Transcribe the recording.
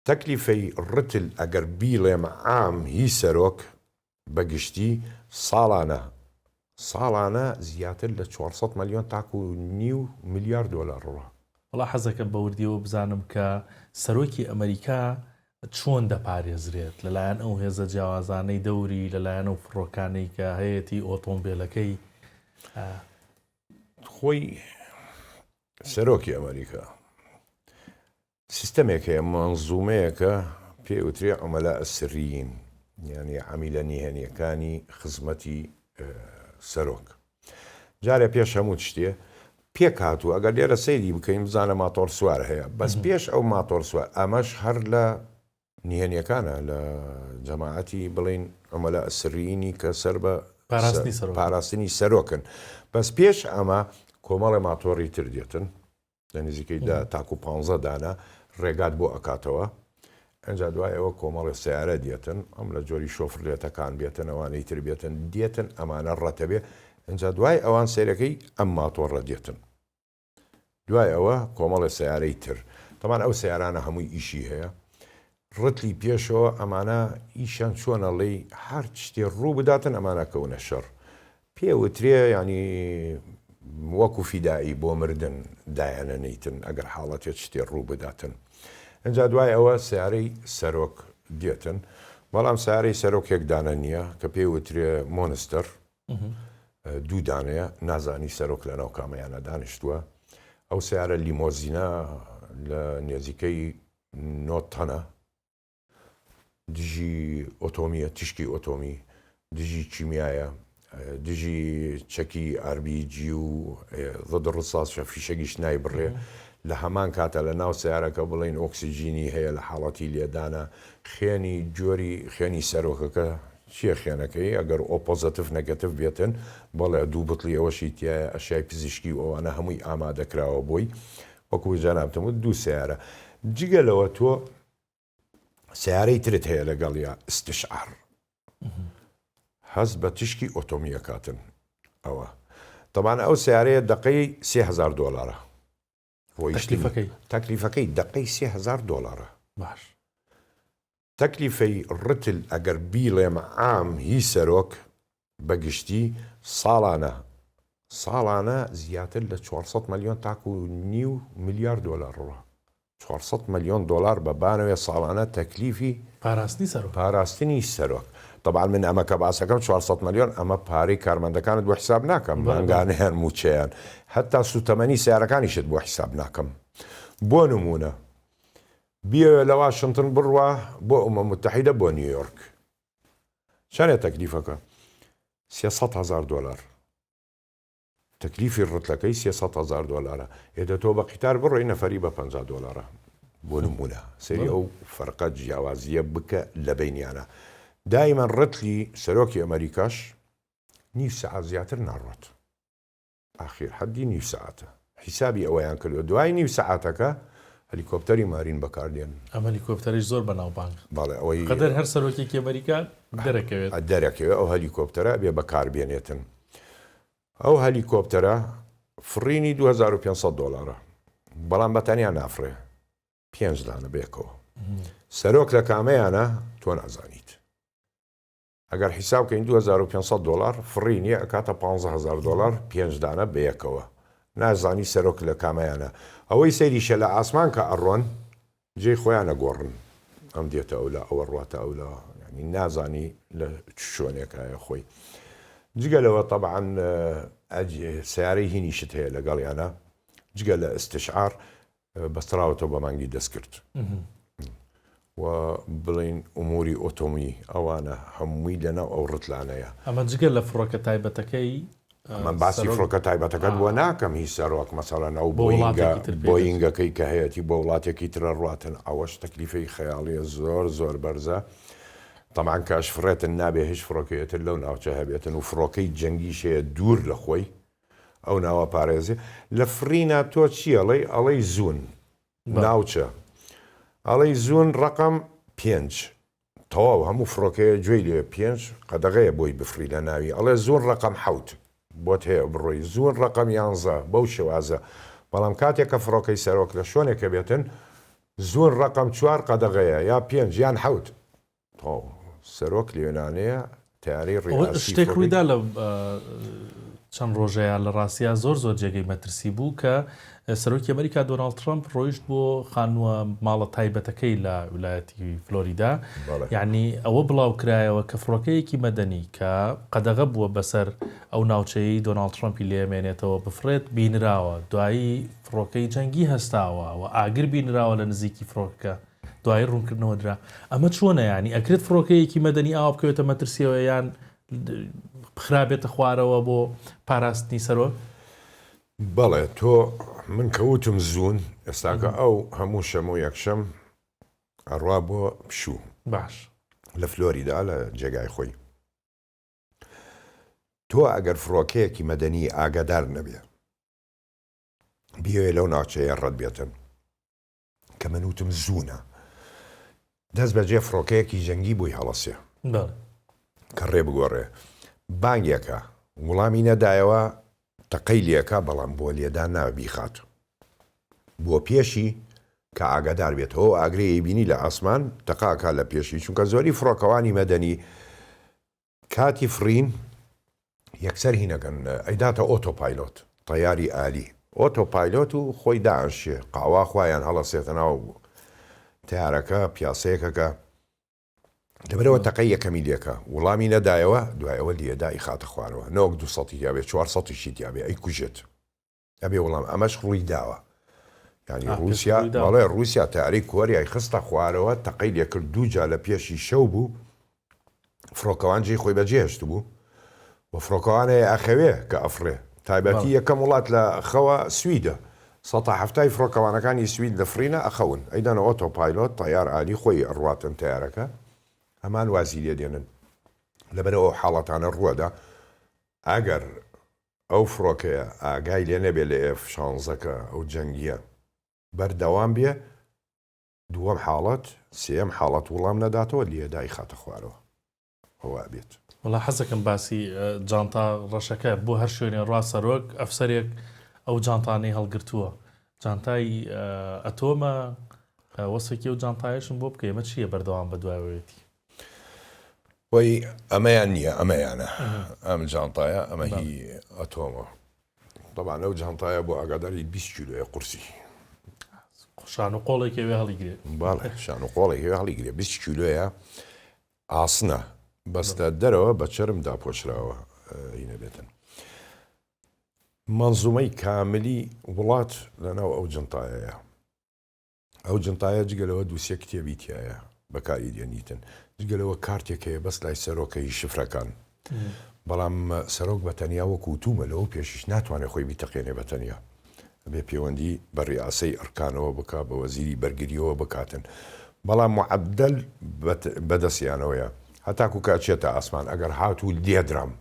تەکلیفەی ڕتل ئەگەر بیڵێم عام هی سەرۆک بەگشتی ساڵانە زیاتر لە 400 ملیۆن تاکو و نیو ملیار دۆلار ڕوە. وڵا حەزەکەم بە وردیەوە بزانم کە سەرۆکی ئەمریکا چۆن دەپارێزرێت لەلایەن ئەو هێزە جیاوازانەی دەوری لەلایەن ئەو فڕۆکانەی کە هەیەی ئۆتۆمبیلەکەی خۆی سەرۆکی ئەمریکا سیستەمێک هەیە مەنزومەیەکە پێوترێ ئەمەلا ئەسریین یعنی عەمیلە نهێنیەکانی خزمەتی سەرۆک. جارێ پێش هەموو شتێ پێک هاتووە ئەگەر لێرە سەیری بکەین بزانە ماتۆر سوار هەیە بەس پێش ئەو ماتۆر سوار ئەمەش هەر لە نهێنیەکانە لە جەماعەتی بڵین ئەمەلا ئەسریینی کە سەر بە پاراستنی سەرۆکن بەس پێش ئەمە کۆمەڵی ماتۆڕی تر دێتن لە نزیکەی تاکو 15 دانە ڕێگات بۆ ئەکاتەوە ئەنجا دوای ئەوە کۆمەڵی سیارە دێتن ئەم لە جۆری شۆفرێتەکان بێتن ئەوانەی تر بێتن دێتن ئەمانە ڕەتە بێ ئەنجا دوای ئەوان سیرەکەی ئەم ماتۆڕە دێتن دوای ئەوە کۆمەڵی سیارەی تر تەمان ئەو سیارانە هەمووی ئیشی هەیە ڕتلی پێشەوە ئەمانە ئیشان چۆنەڵی هەر شتێ ڕوو بداتن ئەمانە کەونە شەڕ پێوترێ ینی وەکو فیدایی بۆ مردن دایانە نەیتن ئەگەر حاڵەتێت شتێ ڕوو بداتن ئەنجا دوای ئەوە سیارەی سەرۆک دێتن بەڵام سیارەی سەرۆکێکدانە نییە کە پێوترێ مۆنستەر دوو دانەیە نازانی سەرۆک لە ناو کامەیانە دانیشتووە ئەو سیارە لیمۆزینە لە نێزیکەی 9 تەنە دژی ئۆتۆمیە تیشکی ئۆتۆمی دژی چیمیایە دژی چەکی RPG و ضد ڕساس فیشەگیش نای بڕێ لە هەمان کاتە لە ناو سیارەکە بڵین ئۆکسیجینی هەیە لە حاڵەتی لێدانە خێنی جۆری خێنی سەرۆکەکە چیە خێنەکەی ئەگەر ئۆپۆزەتیڤ نەگەتیڤ بێتن بەڵێ دوو بتڵی ئەوەشی تایە ئەشای پزیشکی و ئەوانە هەمووی ئامادەکراوە بۆی وەکو جانابتەمە دوو سیارە جگەلەوە تۆ سیارەی ترت هەیە لەگەڵ یا استشعار هەز بە تشکی ئۆتۆمیە کاتن ئەوە تەمان ئەو سیارەیە دقەی 3000 دۆلارە تەکلیفەکەی دقەی 3000 دۆلارە باش تەکلیفەی ڕتل ئەگەر بیڵێم عام هی سەرۆک بەگشتی ساڵانە زیاتر لە 400 ملیۆن تاکو و نیو ملیار دۆلار ڕوە 400 ملیۆن دۆلار بەبانەوێ ساڵانە تەکلیفی پاراستنی سەرۆک طبعا من ئەمە کە باسەکەم 400 ملیۆن ئەمە پارەی کارمەندەکانت بۆ حساب ناکەم بەنگانیان موچیان هەتا سوتەمەنی سیارەکانیشت بۆ حساب ناکەم بۆ نمونە بیاوێ لە واشنگتن بڕوە بۆ ئومە متحیدە بۆ نیویۆرک چەندێ تەکلیفەکە 300,000 دۆلار تەکلیفی ڕتلەکەی 300,000 دۆلارە هێدە تۆ بە قیتار بڕۆی نەفەری بە 50 دۆلارە بۆ نمونە سەری ئەو فەرقە جیاوازیە بکە لە بینیانە دایما ڕتلی سەرۆکی ئەمریکاش نیو سەعات زیاتر ناڕوات ئاخیر حەدی نیو سەعاتە حیسابی ئەوەیان کردو دوای نیو سەعاتەکە هەلیکۆپتەری مارین بەکاردێن ئەم هەلیکۆپتەریش زۆر بەناوبانگ باڵێ ئەوەی قەدەر هەر سەرۆکێکی ئەمریکا دەرەکەوێت ئەو هەلیکۆپتەرە بێ بەکاربێنێتن ئەو هەلیکۆپتەرە فڕینی 2500 دۆلارە بەڵام بەتەنیا نافرێ 5 دانە بێکەوە سەرۆک لە کامەیانە تۆ نازانیت ئەگەر حیسابکەین 2500 دۆلار فڕینیە ئەکاتە 15,000 دۆلار 5 دانە بەیەکەوە نازانی سەرۆک لە کامەیانە ئەوەی سەیریشە لە ئاسمان کە ئەڕۆن جێی خۆیان نەگۆڕن ئەم دێتە ئەو لە ئەوە ڕاتە ئەو لە ینی نازانی لە شوێنێکایە خۆی جگەلەوە طبعا سیارەی هینیشت هەیە لەگەڵیانە جگە لە استشعار بەستراوەتەوە بە مانگی دەست کرد و بڵین ئوموری ئۆتۆمی ئەوانە هەمووی لەناو ئەو ڕتلانەیە ئەمە جگە لە فڕۆکە تایبەتەکەی من باسی فڕۆکە تایبەتەکەت بۆ ناکەم هیچ سەرۆک مەسەڵەن ئەو بۆینگەکەی کە هەیەی بۆ وڵاتێکی ترە ڕاتن ئەوەش تەکلیفەی خەیاڵیە زۆر بەرزە تەمان کاش فرێتن نابێ هیچ فڕۆکەیەتر لەو ناوچە هەبێتن و فڕۆکەی جەنگیشەیە دوور لە خۆی ئەو ناوە پارێزێ لە فرینا تۆ چیەڵێ ئەڵەی زوون ناوچە ئەڵەی زوون ڕقم 5 تەواو هەموو فڕۆکەیە گوێی لێ 5 قەدەغەیە بۆی بفری لە ناوی ئەڵێ زوون ڕقم 7 بۆت هەیە بڕۆی زوون ڕقم 11 بەو شێوازە بەڵام کاتێک کە فڕۆکەی سەرۆک لە شوێنێکە بێتن زۆر ڕقم 4 قەدەغەیە یا 5 یان حوت سەرۆک لێنانەیە تیاری شتێک ڕوویدا لە چەند ڕۆژەیە لە ڕاستیا زۆر جێگەی مەترسی بوو کە سەرۆکی ئەمریکا دۆناڵد ترامپ ڕۆیشت بۆ خانووە ماڵە تایبەتەکەی لە ویلایەتی فلۆریدا یعنی ئەوە بڵاو کرایەوە کە فڕۆکەیەکی مەدەنی کە قەدەغە بووە بەسەر ئەو ناوچەیە دۆناڵد ترامپی لێمێنێتەوە بفرێت بینراوە دوایی فڕۆکەی جەنگی هەستاوە و ئاگر بینراوە لە نزیکی فڕۆکەکە دوای ڕوونکردنەوە درا ئەمە چۆنە ینی ئەکرێت فڕۆکەیەکی مەدەنی ئاوا بکەوێتە مەترسیەوە یان خراپێتە خوارەوە بۆ پاراستنی سەرۆک؟ بەڵێ تۆ من کەوتم زوون ئێستاکە ئەو هەموو شەم و یەکشەم ئەڕوا بۆ پشوو باش لە فلۆریدا لە جێگای خۆی تۆ ئەگەر فڕۆکەیەکی مەدەنی ئاگادار نەبێ بیوێ لەو ناوچەیە ڕەت بێتن کە من وتم زوونە دەست بەجێ فڕۆکەیەکی جەنگی بووی هەڵەسێ کە ڕێ بگۆڕێ بانگێکە وڵامی نەدایەوە تەقەی لێکە بەڵام بۆ لێدا نابیخات بۆ پێشی کە ئاگادار بێتەوە ئاگرەیە بینی لە ئاسمان تەقاکە لە پێشی چونکە زۆری فڕۆکەوانی مەدەنی کاتی فرین یەکسەر هینەکەن ئەیداتە ئۆتۆپایلۆت تەیاری ئالی ئۆتۆپایلۆت و خۆی داعشێ قاوا خوایان هەڵەسێتە ناو تیارەکە پیاسەیەکەکە لەبەرەوە تەقەی یەکەمی لێکە وڵامی نەدایەوە دوایەوە لێدای خاتە خوارەوە نەوەک 200 یابێ 400 یابێ ئەی کوژێت ئەبێ وڵام ئەمەش ڕووی داوە ینی رووسیا بەڵێ رووسیا تیاری کۆریای خستە خوارەوە تەقەی لێکرد دووجا لە پێشی شەو بوو فڕۆکەوانجی خۆی بەجێهێشت بوو و فڕۆکەوانەیە ئەخەوێ کە ئەفرێ تایبەتی یەکەم وڵات لە خەوە سویدە 170 فڕۆکەوانەکانی سوید لە فرینە ئەخەون ئەیدانە ئۆتۆپایلۆت تەیار ئالی خۆی ئەڕواتن تیارەکە هەمان وازی لێ دێنن لەبەرەوە حاڵەتانە ڕووەدا ئەگەر ئەو فڕۆکەیە ئاگای لێ نەبێ لە F-16ەکە ئەو جەنگیە بەردەوام بێ دووەم حاڵەت سێم حاڵەت وڵام نەداتەوە لێدای خاتە خوارەوە هەوا بێت وڵا حەزەکەم باسی جانتا ڕەشەکە بۆ هەر شوێنێ ڕوا سەرۆک ئەفسەرێک ئەو جانتانەی هەڵگرتووە جانتای ئەتۆمە وەسێکی و جانتایشم بۆ بکە ئێمە چییە بەردەوام بە دوایەتی وەی ئەمەیان نییە ئەمەیانە ئەم جانتایە ئەمە هی ئەتۆمە طبعا ئەو جانتایە بۆ ئاگاداری 20 کیلۆیە قورسی شان و قۆڵێکەوێ هەڵیگرێت باڵێ شان و قۆڵێکەوێ هەڵیگرێ 20 کیلۆیە ئاسنە بەستە دەرەوە بە چرمدا پۆچراوە هینە بێتن منزومەی کاملی وڵات لەناو ئەو جنتایەیە ئەو جنتایە جگەلەوە دووسێ کتێبی تایە بەکاری دێنیتن جگەلەوە کارتێکەیە بەس لای سەرۆکەی شفرەکان بەڵام سەرۆک بەتەنیا وەکو تومە لەوە پێشش ناتوانێت خۆی بیتەقێنێ بەتەنیا بێ پەیوەندی بە ڕیاسەی ئەرکانەوە بک بە وەزیری بەرگریەوە بکاتن بەڵام معەبدەل بەدەستیانەوەیە هەتاکو کاچێتە ئاسمان ئەگەر هاتوو لێدرام